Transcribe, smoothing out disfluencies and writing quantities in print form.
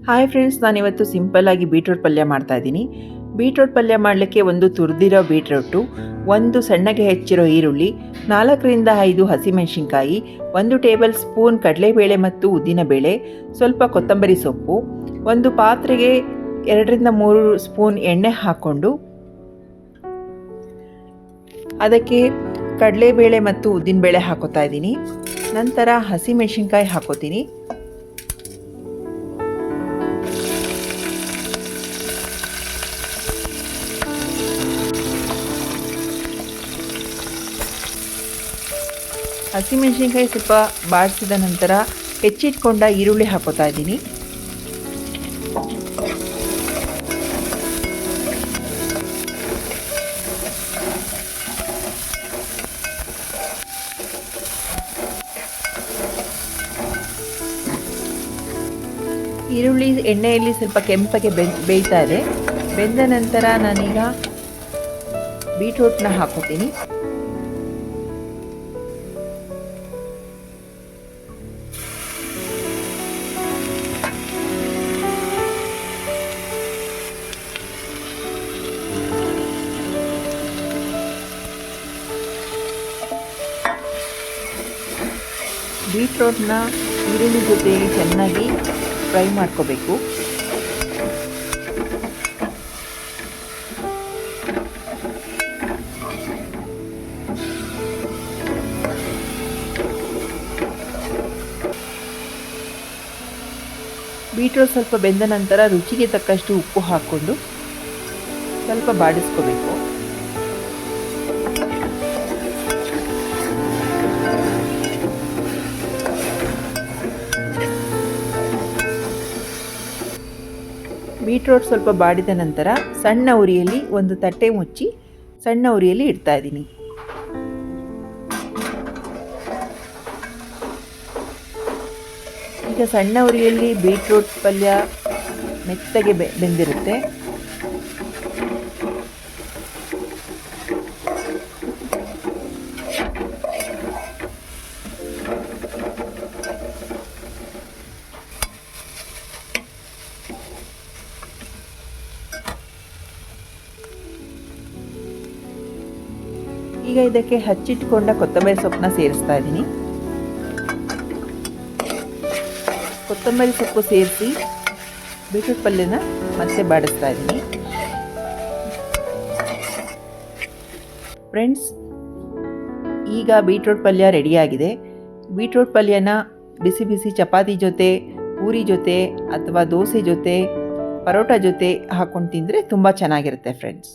Hi friends, ನಾನಿವತ್ತು ಸಿಂಪಲ್ಲಾಗಿ beetroot ಪಲ್ಯ ಮಾಡ್ತಾಯಿದ್ದೀನಿ. ಬೀಟ್ರೂಟ್ ಪಲ್ಯ ಮಾಡಲಿಕ್ಕೆ ಒಂದು ತುರಿದಿರೋ ಬೀಟ್ರೂಟು, ಒಂದು ಸಣ್ಣಗೆ ಹೆಚ್ಚಿರೋ ಈರುಳ್ಳಿ, 4ರಿಂದ 5 ಹಸಿಮೆಣಸಿನ್ಕಾಯಿ, 1 ಟೇಬಲ್ ಸ್ಪೂನ್ ಕಡಲೆಬೇಳೆ ಮತ್ತು ಉದ್ದಿನಬೇಳೆ, ಸ್ವಲ್ಪ ಕೊತ್ತಂಬರಿ ಸೊಪ್ಪು, ಒಂದು ಪಾತ್ರೆಗೆ 2ರಿಂದ 3 ಸ್ಪೂನ್ ಎಣ್ಣೆ ಹಾಕ್ಕೊಂಡು ಅದಕ್ಕೆ ಕಡಲೆಬೇಳೆ ಮತ್ತು ಉದ್ದಿನಬೇಳೆ ಹಾಕೋತಾ ಇದ್ದೀನಿ. ನಂತರ ಹಸಿಮೆಣಸಿನ್ಕಾಯಿ ಹಾಕೋತೀನಿ. ಹಸಿಮೆಣಸಿನ್ಕಾಯಿ ಸ್ವಲ್ಪ ಬಾಡಿಸಿದ ನಂತರ ಹೆಚ್ಚಿಟ್ಕೊಂಡ ಈರುಳ್ಳಿ ಹಾಕೋತಾ ಇದ್ದೀನಿ. ಈರುಳ್ಳಿ ಎಣ್ಣೆಯಲ್ಲಿ ಸ್ವಲ್ಪ ಕೆಂಪಗೆ ಬೇಯ್ತಾ ಇದೆ. ಬೆಂದ ನಂತರ ನಾನೀಗ ಬೀಟ್ರೂಟ್ನ ಹಾಕೋತೀನಿ. ಬೀಟ್ರೂಟ್ನ ಈರುಳ್ಳಿ ಜೊತೆ ಚೆನ್ನಾಗಿ ಫ್ರೈ ಮಾಡ್ಕೋಬೇಕು. ಬೀಟ್ರೂಟ್ ಸ್ವಲ್ಪ ಬೆಂದ ನಂತರ ರುಚಿಗೆ ತಕ್ಕಷ್ಟು ಉಪ್ಪು ಹಾಕ್ಕೊಂಡು ಸ್ವಲ್ಪ ಬಾಡಿಸ್ಕೋಬೇಕು. ಬೀಟ್ರೂಟ್ ಸ್ವಲ್ಪ ಬಾಡಿದ ನಂತರ ಸಣ್ಣ ಉರಿಯಲ್ಲಿ ಒಂದು ತಟ್ಟೆ ಮುಚ್ಚಿ ಸಣ್ಣ ಉರಿಯಲ್ಲಿ ಇಡ್ತಾ ಇದ್ದೀನಿ. ಈಗ ಸಣ್ಣ ಉರಿಯಲ್ಲಿ ಬೀಟ್ರೂಟ್ ಪಲ್ಯ ಮೆತ್ತಗೆ ಬೆಂದಿರುತ್ತೆ. ಈಗ ಇದಕ್ಕೆ ಹಚ್ಚಿಟ್ಕೊಂಡ ಕೊತ್ತಂಬರಿ ಸೊಪ್ಪನ್ನ ಸೇರಿಸ್ತಾ ಇದ್ದೀನಿ. ಕೊತ್ತಂಬರಿ ಸೊಪ್ಪು ಸೇರಿಸಿ ಬೀಟ್ರೂಟ್ ಪಲ್ಯನ ಮತ್ತೆ ಬಾಡಿಸ್ತಾ ಇದ್ದೀನಿ. ಫ್ರೆಂಡ್ಸ್, ಈಗ ಬೀಟ್ರೂಟ್ ಪಲ್ಯ ರೆಡಿಯಾಗಿದೆ. ಬೀಟ್ರೂಟ್ ಪಲ್ಯನ ಬಿಸಿ ಬಿಸಿ ಚಪಾತಿ ಜೊತೆ, ಪೂರಿ ಜೊತೆ ಅಥವಾ ದೋಸೆ ಜೊತೆ, ಪರೋಟ ಜೊತೆ ಹಾಕ್ಕೊಂಡು ತಿಂದರೆ ತುಂಬ ಚೆನ್ನಾಗಿರುತ್ತೆ ಫ್ರೆಂಡ್ಸ್.